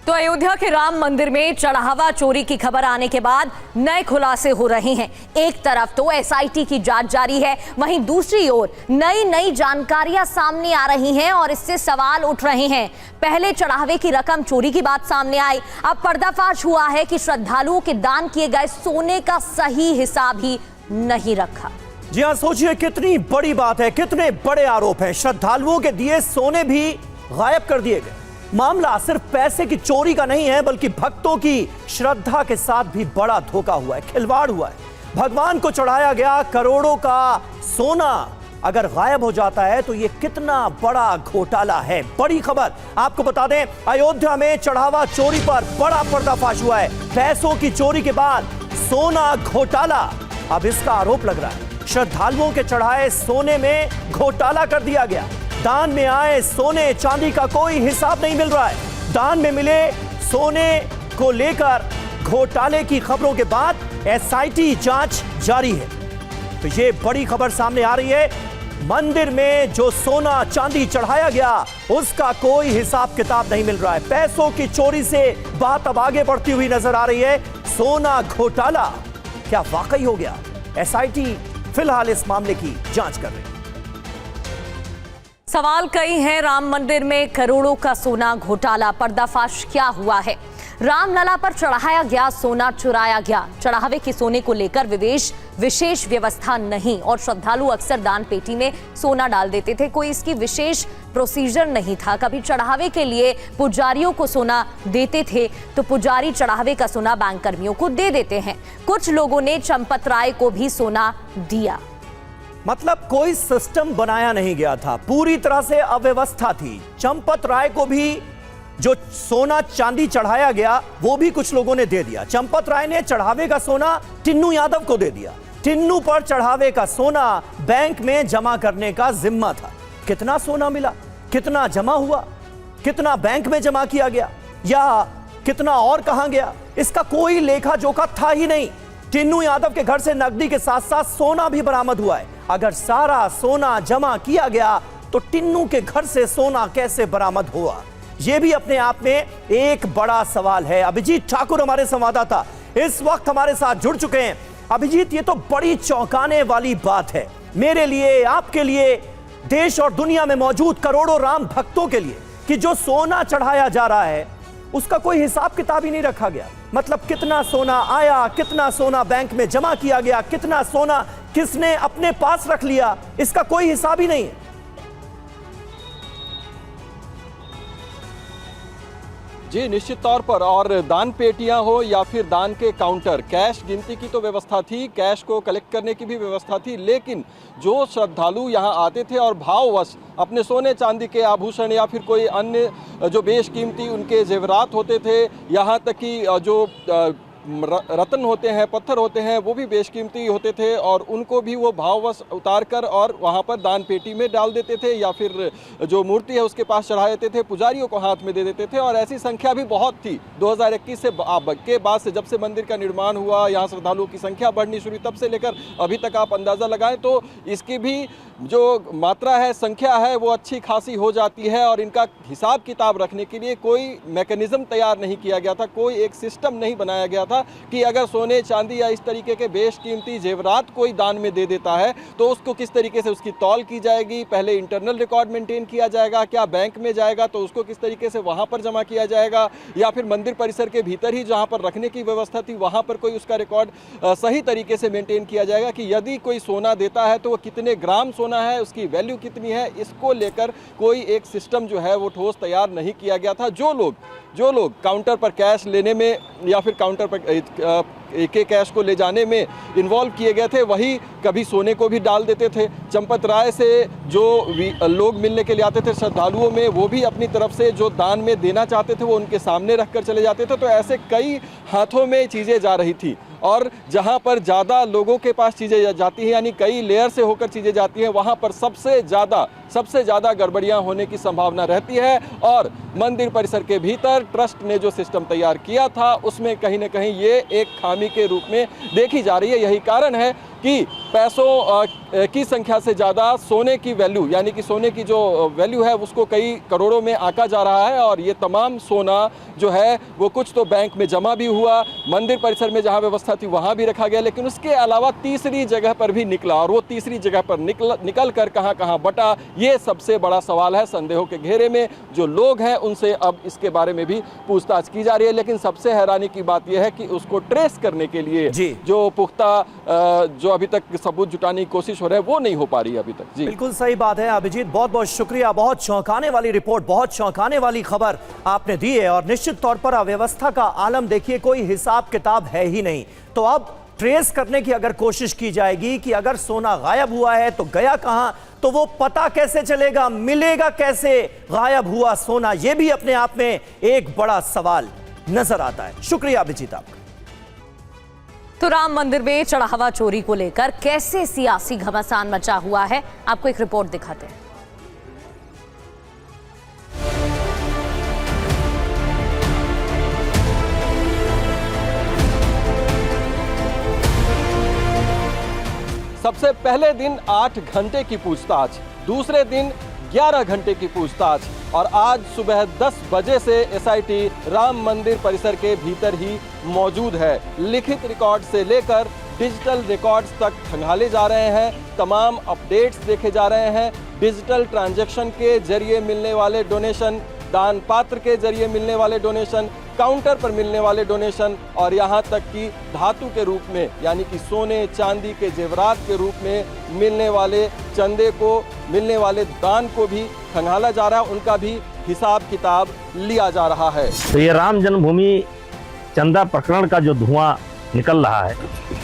तो अयोध्या के राम मंदिर में चढ़ावा चोरी की खबर आने के बाद नए खुलासे हो रहे हैं। एक तरफ तो एसआईटी की जांच जारी है, वहीं दूसरी ओर नई जानकारियां सामने आ रही हैं और इससे सवाल उठ रहे हैं। पहले चढ़ावे की रकम चोरी की बात सामने आई, अब पर्दाफाश हुआ है कि श्रद्धालुओं के दान किए गए सोने का सही हिसाब ही नहीं रखा। जी हां, सोचिए कितनी बड़ी बात है, कितने बड़े आरोप हैं। श्रद्धालुओं के दिए सोने भी गायब कर दिए गए। मामला सिर्फ पैसे की चोरी का नहीं है, बल्कि भक्तों की श्रद्धा के साथ भी बड़ा धोखा हुआ है, खिलवाड़ हुआ है। भगवान को चढ़ाया गया करोड़ों का सोना अगर गायब हो जाता है तो यह कितना बड़ा घोटाला है। बड़ी खबर आपको बता दें, अयोध्या में चढ़ावा चोरी पर बड़ा पर्दाफाश हुआ है। पैसों की चोरी के बाद सोना घोटाला, अब इसका आरोप लग रहा है श्रद्धालुओं के चढ़ाए सोने में घोटाला कर दिया गया। दान में आए सोने चांदी का कोई हिसाब नहीं मिल रहा है। दान में मिले सोने को लेकर घोटाले की खबरों के बाद एसआईटी जांच जारी है। तो ये बड़ी खबर सामने आ रही है, मंदिर में जो सोना चांदी चढ़ाया गया उसका कोई हिसाब किताब नहीं मिल रहा है। पैसों की चोरी से बात अब आगे बढ़ती हुई नजर आ रही है। सोना घोटाला क्या वाकई हो गया? एसआईटी फिलहाल इस मामले की जांच कर रही है। सवाल कई हैं। राम मंदिर में करोड़ों का सोना घोटाला, पर्दाफाश क्या हुआ है? रामलला पर चढ़ाया गया सोना चुराया गया। चढ़ावे के सोने को लेकर विशेष व्यवस्था नहीं और श्रद्धालु अक्सर दान पेटी में सोना डाल देते थे। कोई इसकी विशेष प्रोसीजर नहीं था। कभी चढ़ावे के लिए पुजारियों को सोना देते थे तो पुजारी चढ़ावे का सोना बैंक कर्मियों को दे देते हैं। कुछ लोगों ने चंपत राय को भी सोना दिया। मतलब कोई सिस्टम बनाया नहीं गया था, पूरी तरह से अव्यवस्था थी। चंपत राय को भी जो सोना चांदी चढ़ाया गया वो भी कुछ लोगों ने दे दिया। चंपत राय ने चढ़ावे का सोना टिन्नू यादव को दे दिया। टिन्नू पर चढ़ावे का सोना बैंक में जमा करने का जिम्मा था। कितना सोना मिला, कितना जमा हुआ, कितना बैंक में जमा किया गया या कितना और कहां गया, इसका कोई लेखा जोखा था ही नहीं। टिन्नू यादव के घर से नकदी के साथ साथ सोना भी बरामद हुआ है। अगर सारा सोना जमा किया गया तो टिन्नू के घर से सोना कैसे बरामद हुआ, यह भी अपने आप में एक बड़ा सवाल है। अभिजीत ठाकुर हमारे संवाददाता इस वक्त हमारे साथ जुड़ चुके हैं। अभिजीत, ये तो बड़ी चौंकाने वाली बात है मेरे लिए, आपके लिए, देश और दुनिया में मौजूद करोड़ों राम भक्तों के लिए कि जो सोना चढ़ाया जा रहा है उसका कोई हिसाब किताब ही नहीं रखा गया। मतलब कितना सोना आया, कितना सोना बैंक में जमा किया गया, कितना सोना किसने अपने पास रख लिया, इसका कोई हिसाब ही नहीं है। जी निश्चित तौर पर, और दान पेटियां हो या फिर दान के काउंटर, कैश गिनती की तो व्यवस्था थी, कैश को कलेक्ट करने की भी व्यवस्था थी, लेकिन जो श्रद्धालु यहां आते थे और भाववश अपने सोने चांदी के आभूषण या फिर कोई अन्य जो बेशकीमती उनके जेवरात होते थे, यहाँ तक कि जो रत्न होते हैं, पत्थर होते हैं, वो भी बेशकीमती होते थे और उनको भी वो भाववश उतार कर और वहाँ पर दान पेटी में डाल देते थे या फिर जो मूर्ति है उसके पास चढ़ा देते थे, पुजारियों को हाथ में दे देते थे। और ऐसी संख्या भी बहुत थी। 2021 के बाद से, जब से मंदिर का निर्माण हुआ, यहाँ श्रद्धालुओं की संख्या बढ़नी शुरू, तब से लेकर अभी तक आप अंदाज़ा लगाएं तो इसकी भी जो मात्रा है, संख्या है, वो अच्छी खासी हो जाती है। और इनका हिसाब किताब रखने के लिए कोई मैकेनिज्म तैयार नहीं किया गया था, कोई एक सिस्टम नहीं बनाया गया था कि अगर सोने चांदी या इस तरीके के बेशकीमती जेवरात कोई दान में दे देता है तो उसको किस तरीके से उसकी तौल की जाएगी, पहले इंटरनल रिकॉर्ड मेंटेन किया जाएगा, क्या बैंक में जाएगा तो उसको किस तरीके से वहां पर जमा किया जाएगा, या फिर मंदिर परिसर के भीतर ही जहां पर रखने की व्यवस्था थी वहां पर कोई उसका रिकॉर्ड सही तरीके से मेंटेन किया जाएगा कि यदि कोई सोना देता है तो वो कितने ग्राम सोना है, उसकी वैल्यू कितनी है, इसको लेकर कोई एक सिस्टम जो है वो ठोस तैयार नहीं किया गया था। जो लोग काउंटर पर कैश लेने में या फिर काउंटर पर के कैश को ले जाने में इन्वॉल्व किए गए थे, वही कभी सोने को भी डाल देते थे। चंपत राय से जो लोग मिलने के लिए आते थे श्रद्धालुओं में, वो भी अपनी तरफ से जो दान में देना चाहते थे वो उनके सामने रखकर चले जाते थे। तो ऐसे कई हाथों में चीज़ें जा रही थी और जहां पर ज़्यादा लोगों के पास चीज़ें जाती हैं, यानी कई लेयर से होकर चीज़ें जाती हैं, वहां पर सबसे ज़्यादा गड़बड़ियां होने की संभावना रहती है। और मंदिर परिसर के भीतर ट्रस्ट ने जो सिस्टम तैयार किया था उसमें कहीं ना कहीं ये एक खामी के रूप में देखी जा रही है। यही कारण है कि पैसों की संख्या से ज़्यादा सोने की वैल्यू, यानी कि सोने की जो वैल्यू है उसको कई करोड़ों में आंका जा रहा है। और ये तमाम सोना जो है वो कुछ तो बैंक में जमा भी हुआ, मंदिर परिसर में जहाँ व्यवस्था थी वहाँ भी रखा गया, लेकिन उसके अलावा तीसरी जगह पर भी निकला। और वो तीसरी जगह पर निकल कर कहाँ कहाँ बटा, ये सबसे बड़ा सवाल है। संदेहों के घेरे में जो लोग हैं उनसे अब इसके बारे में भी पूछताछ की जा रही है। लेकिन सबसे हैरानी की बात यह है कि उसको ट्रेस करने के लिए जो पुख्ता जो अभी तक सबूत जुटाने की कोशिश हो रहा है वो नहीं हो पा रही है अभी तक। जी बिल्कुल सही बात है अभिजीत, बहुत बहुत शुक्रिया। बहुत चौंकाने वाली रिपोर्ट, बहुत चौंकाने वाली खबर आपने दी है। और निश्चित तौर पर अव्यवस्था का आलम देखिए, कोई हिसाब किताब है ही नहीं। तो अब ट्रेस करने की अगर कोशिश की जाएगी कि अगर सोना गायब हुआ है तो गया कहां, तो वो पता कैसे चलेगा, मिलेगा कैसे गायब हुआ सोना, यह भी अपने आप में एक बड़ा सवाल नजर आता है। शुक्रिया अभिजीत आपका। तो राम मंदिर में चढ़ावा चोरी को लेकर कैसे सियासी घमासान मचा हुआ है, आपको एक रिपोर्ट दिखाते हैं। सबसे पहले दिन 8 घंटे की पूछताछ, दूसरे दिन 11 घंटे की पूछताछ और आज सुबह 10 बजे से एसआईटी राम मंदिर परिसर के भीतर ही मौजूद है। लिखित रिकॉर्ड से लेकर डिजिटल रिकॉर्ड्स तक खंगाले जा रहे हैं, तमाम अपडेट्स देखे जा रहे हैं। डिजिटल ट्रांजैक्शन के जरिए मिलने वाले डोनेशन, दान पात्र के जरिए मिलने वाले डोनेशन, काउंटर पर मिलने वाले डोनेशन और यहाँ तक कि धातु के रूप में यानी कि सोने चांदी के जेवरात के रूप में मिलने वाले चंदे को, मिलने वाले दान को भी खंगाला जा रहा है, उनका भी हिसाब किताब लिया जा रहा है। तो ये राम जन्मभूमि चंदा प्रकरण का जो धुआं निकल रहा है,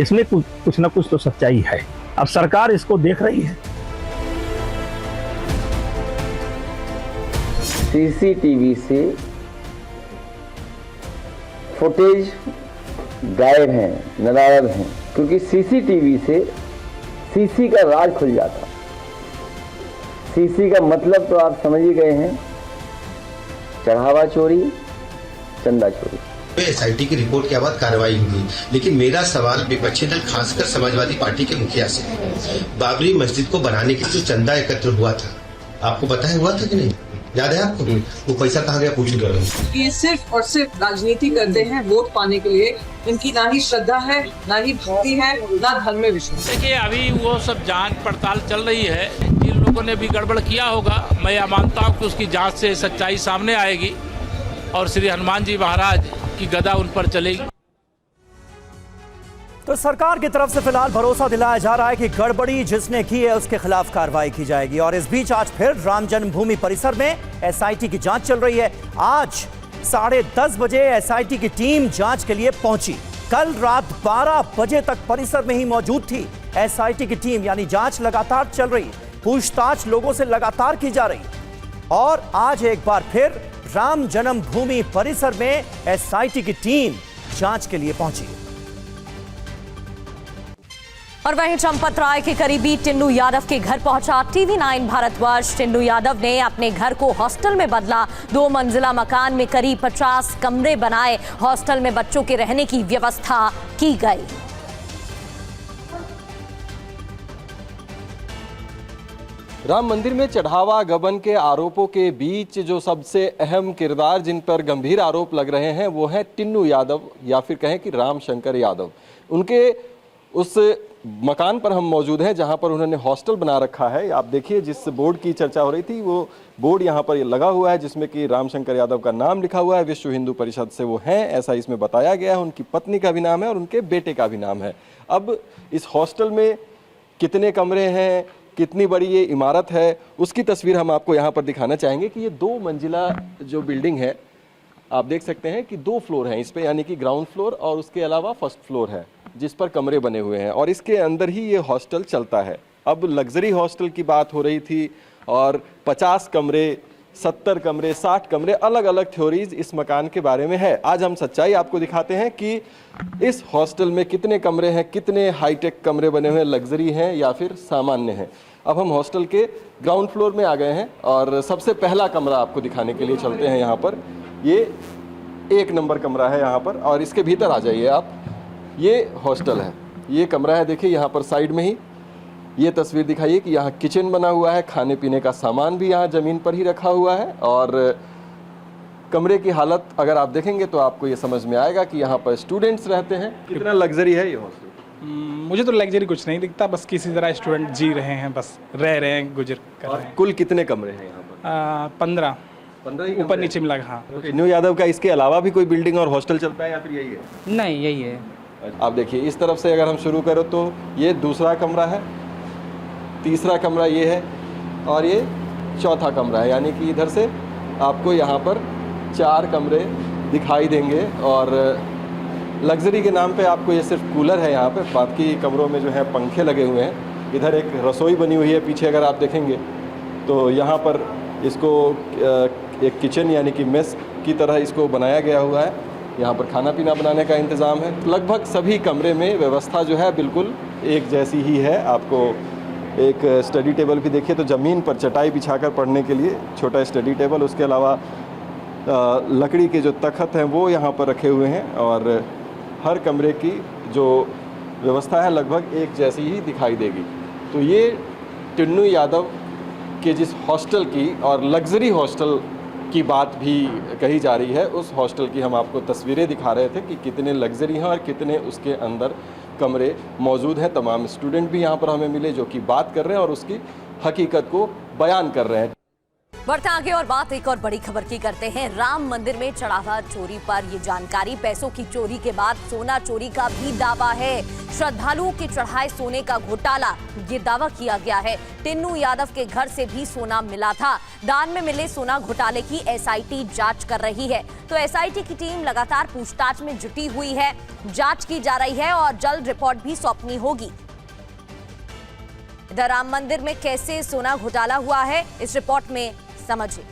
इसमें कुछ न कुछ तो सच्चाई है। अब सरकार इसको देख रही है। सीसीटीवी से फुटेज गायब हैं, नदारद हैं, क्योंकि सीसीटीवी से सीसी का राज खुल जाता। सीसी का मतलब तो आप समझ ही गए हैं, चढ़ावा चोरी, चंदा चोरी। एसआईटी की रिपोर्ट के बाद कार्रवाई हुई, लेकिन मेरा सवाल विपक्षी दल खासकर समाजवादी पार्टी के मुखिया से है। बाबरी मस्जिद को बनाने के लिए जो चंदा एकत्र हुआ था, आपको पता है हुआ था कि नहीं? याद है आपको? वो पैसा कहाँ गया पूछ लो। ये सिर्फ और सिर्फ राजनीति करते हैं वोट पाने के लिए। इनकी ना ही श्रद्धा है, ना ही भक्ति है, ना धर्म में विश्वास। देखिए अभी वो सब जांच पड़ताल चल रही है, जिन लोगों ने भी गड़बड़ किया होगा मैं यह मानता हूँ कि उसकी जांच से सच्चाई सामने आएगी और श्री हनुमान जी महाराज की गदा उन पर चलेगी। तो सरकार की तरफ से फिलहाल भरोसा दिलाया जा रहा है कि गड़बड़ी जिसने की है उसके खिलाफ कार्रवाई की जाएगी। और इस बीच आज फिर राम जन्मभूमि परिसर में एसआईटी की जांच चल रही है। आज 10:30 बजे एसआईटी की टीम जांच के लिए पहुंची। कल रात 12 बजे तक परिसर में ही मौजूद थी एसआईटी की टीम, यानी जांच लगातार चल रही, पूछताछ लोगों से लगातार की जा रही। और आज एक बार फिर राम जन्मभूमि परिसर में एसआईटी की टीम जांच के लिए पहुंची। और वहीं चंपत राय के करीबी टिन्नू यादव के घर पहुंचा TV9 भारतवर्ष। टिन्नू यादव ने अपने घर को हॉस्टल में बदला। 2 मंजिला मकान में करीब 50 कमरे बनाए। हॉस्टल में बच्चों के रहने की व्यवस्था की गई। राम मंदिर में चढ़ावा गबन के आरोपों के बीच जो सबसे अहम किरदार जिन पर गंभीर आरोप लग रहे हैं वो है टिन्नू यादव, या फिर कहें कि राम शंकर यादव। उनके उस मकान पर हम मौजूद हैं जहां पर उन्होंने हॉस्टल बना रखा है। आप देखिए जिस बोर्ड की चर्चा हो रही थी वो बोर्ड यहां पर लगा हुआ है जिसमें कि राम शंकर यादव का नाम लिखा हुआ है। विश्व हिंदू परिषद से वो हैं, ऐसा इसमें बताया गया है। उनकी पत्नी का भी नाम है और उनके बेटे का भी नाम है। अब इस हॉस्टल में कितने कमरे हैं, कितनी बड़ी ये इमारत है, उसकी तस्वीर हम आपको यहाँ पर दिखाना चाहेंगे कि ये 2 मंजिला जो बिल्डिंग है, आप देख सकते हैं कि 2 फ्लोर हैं इस पे, यानी कि ग्राउंड फ्लोर और उसके अलावा फर्स्ट फ्लोर है जिस पर कमरे बने हुए हैं और इसके अंदर ही ये हॉस्टल चलता है। अब लग्जरी हॉस्टल की बात हो रही थी और 50 कमरे, 70 कमरे, 60 कमरे, अलग अलग थ्योरीज इस मकान के बारे में है। आज हम सच्चाई आपको दिखाते हैं कि इस हॉस्टल में कितने कमरे हैं, कितने हाईटेक कमरे बने हुए हैं, लग्जरी हैं या फिर सामान्य हैं। अब हम हॉस्टल के ग्राउंड फ्लोर में आ गए हैं और सबसे पहला कमरा आपको दिखाने के लिए चलते हैं। यहाँ पर ये 1 नंबर कमरा है यहाँ पर और इसके भीतर आ जाइए आप। ये हॉस्टल है, ये कमरा है, देखिए यहाँ पर साइड में ही ये तस्वीर दिखाइए कि यहाँ किचन बना हुआ है, खाने पीने का सामान भी यहाँ ज़मीन पर ही रखा हुआ है। और कमरे की हालत अगर आप देखेंगे तो आपको ये समझ में आएगा कि यहाँ पर स्टूडेंट्स रहते हैं। कितना लग्जरी है ये हॉस्टल? मुझे तो लग्जरी कुछ नहीं दिखता, बस किसी तरह स्टूडेंट जी रहे हैं, बस रह रहे हैं, गुजर कर रहे हैं। कुल कितने कमरे हैं यहाँ पर? 15 ऊपर नीचे मिला। हाँ, न्यू यादव का इसके अलावा भी कोई बिल्डिंग और हॉस्टल चलता है या फिर यही है? नहीं, यही है। आप देखिए इस तरफ से अगर हम शुरू करें तो ये दूसरा कमरा है, तीसरा कमरा ये है और ये चौथा कमरा है, यानी कि इधर से आपको यहाँ पर 4 कमरे दिखाई देंगे। और लग्जरी के नाम पे आपको ये सिर्फ कूलर है यहाँ पे, बाकी कमरों में जो है पंखे लगे हुए हैं। इधर एक रसोई बनी हुई है पीछे, अगर आप देखेंगे तो यहाँ पर इसको एक किचन यानी कि मेस की तरह इसको बनाया गया हुआ है। यहाँ पर खाना पीना बनाने का इंतज़ाम है। लगभग सभी कमरे में व्यवस्था जो है बिल्कुल एक जैसी ही है। आपको एक स्टडी टेबल भी देखिए तो ज़मीन पर चटाई बिछाकर पढ़ने के लिए छोटा स्टडी टेबल, उसके अलावा लकड़ी के जो तख्त हैं वो यहाँ पर रखे हुए हैं। और हर कमरे की जो व्यवस्था है लगभग एक जैसी ही दिखाई देगी। तो ये टिन्नू यादव के जिस हॉस्टल की और लग्जरी हॉस्टल की बात भी कही जा रही है, उस हॉस्टल की हम आपको तस्वीरें दिखा रहे थे कि कितने लग्जरी हैं और कितने उसके अंदर कमरे मौजूद हैं। तमाम स्टूडेंट भी यहाँ पर हमें मिले जो कि बात कर रहे हैं और उसकी हकीकत को बयान कर रहे हैं। बढ़ते आगे और बात एक और बड़ी खबर की करते हैं। राम मंदिर में चढ़ावा चोरी पर ये जानकारी। पैसों की चोरी के बाद सोना चोरी का भी दावा है। श्रद्धालुओं के चढ़ाए सोने का घोटाला, ये दावा किया गया है। टिन्नू यादव के घर से भी सोना मिला था। दान में मिले सोना घोटाले की एसआईटी जांच कर रही है। तो एसआईटी की टीम लगातार पूछताछ में जुटी हुई है, जांच की जा रही है और जल्द रिपोर्ट भी सौंपनी होगी। इधर राम मंदिर में कैसे सोना घोटाला हुआ है, इस रिपोर्ट में समझिए।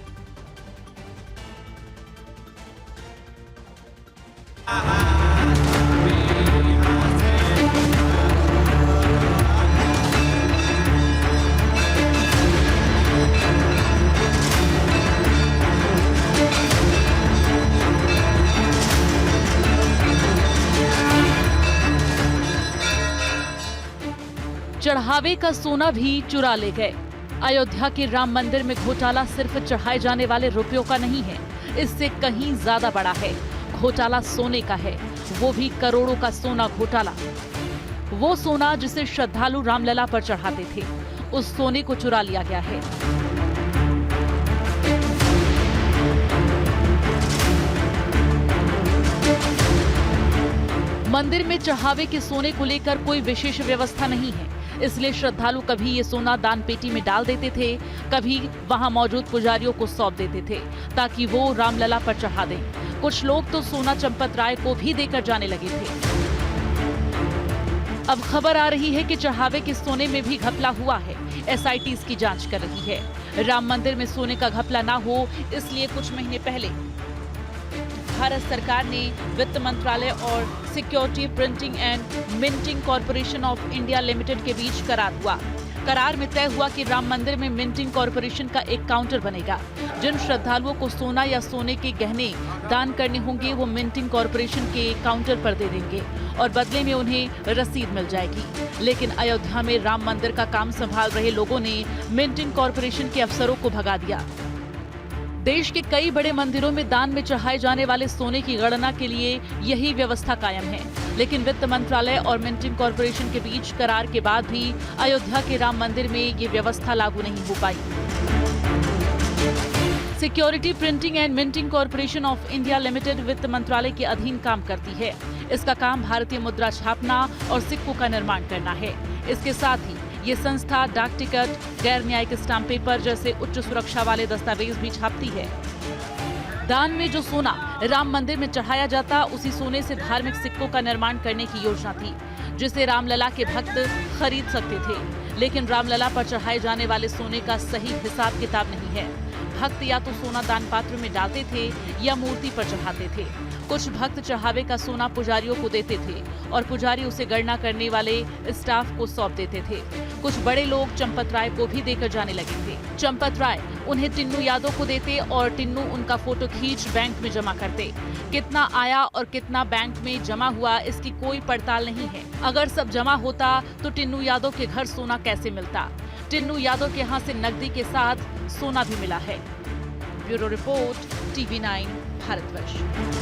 चढ़ावे का सोना भी चुरा ले गए। अयोध्या के राम मंदिर में घोटाला सिर्फ चढ़ाए जाने वाले रुपयों का नहीं है, इससे कहीं ज्यादा बड़ा है। घोटाला सोने का है, वो भी करोड़ों का सोना घोटाला। वो सोना जिसे श्रद्धालु रामलला पर चढ़ाते थे, उस सोने को चुरा लिया गया है। मंदिर में चढ़ावे के सोने को लेकर कोई विशेष व्यवस्था नहीं है, इसलिए श्रद्धालु कभी ये सोना दान पेटी में डाल देते थे, कभी वहां मौजूद पुजारियों को सौंप देते थे ताकि वो रामलला पर चढ़ा दें। कुछ लोग तो सोना चंपत राय को भी देकर जाने लगे थे। अब खबर आ रही है कि चढ़ावे के सोने में भी घपला हुआ है। एसआईटी इसकी जांच कर रही है। राम मंदिर में सोने का घपला ना हो, इसलिए कुछ महीने पहले भारत सरकार ने वित्त मंत्रालय और security printing and minting corporation of India limited के बीच करार हुआ। करार में तय हुआ कि राम मंदिर में मिंटिंग कॉरपोरेशन का एक काउंटर बनेगा। जिन श्रद्धालुओं को सोना या सोने के गहने दान करने होंगे वो मिंटिंग कॉरपोरेशन के काउंटर पर दे देंगे और बदले में उन्हें रसीद मिल जाएगी। लेकिन अयोध्या में राम मंदिर का काम संभाल रहे लोगों ने मिंटिंग कॉरपोरेशन के अफसरों को भगा दिया। देश के कई बड़े मंदिरों में दान में चढ़ाए जाने वाले सोने की गणना के लिए यही व्यवस्था कायम है, लेकिन वित्त मंत्रालय और मिंटिंग कॉरपोरेशन के बीच करार के बाद भी अयोध्या के राम मंदिर में ये व्यवस्था लागू नहीं हो पाई। Security printing and minting corporation of India limited वित्त मंत्रालय के अधीन काम करती है। इसका काम भारतीय मुद्रा छापना और सिक्कों का निर्माण करना है। इसके साथ ही ये संस्था डाक टिकट, गैर न्यायिक स्टाम्प पेपर जैसे उच्च सुरक्षा वाले दस्तावेज भी छापती है। दान में जो सोना राम मंदिर में चढ़ाया जाता, उसी सोने से धार्मिक सिक्कों का निर्माण करने की योजना थी, जिसे रामलला के भक्त खरीद सकते थे। लेकिन रामलला पर चढ़ाए जाने वाले सोने का सही हिसाब किताब नहीं है। भक्त या तो सोना दान पात्र में डालते थे या मूर्ति पर चढ़ाते थे। कुछ भक्त चढ़ावे का सोना पुजारियों को देते थे और पुजारी उसे गणना करने वाले स्टाफ को सौंप देते थे। कुछ बड़े लोग चंपत राय को भी देकर जाने लगे थे। चंपत राय उन्हें टिन्नू यादव को देते और टिन्नू उनका फोटो खींच बैंक में जमा करते। कितना आया और कितना बैंक में जमा हुआ इसकी कोई पड़ताल नहीं है। अगर सब जमा होता तो टिन्नू यादव के घर सोना कैसे मिलता? टिन्नू यादव के यहाँ से नकदी के साथ सोना भी मिला है। Bureau report, TV9 Bharatvarsh.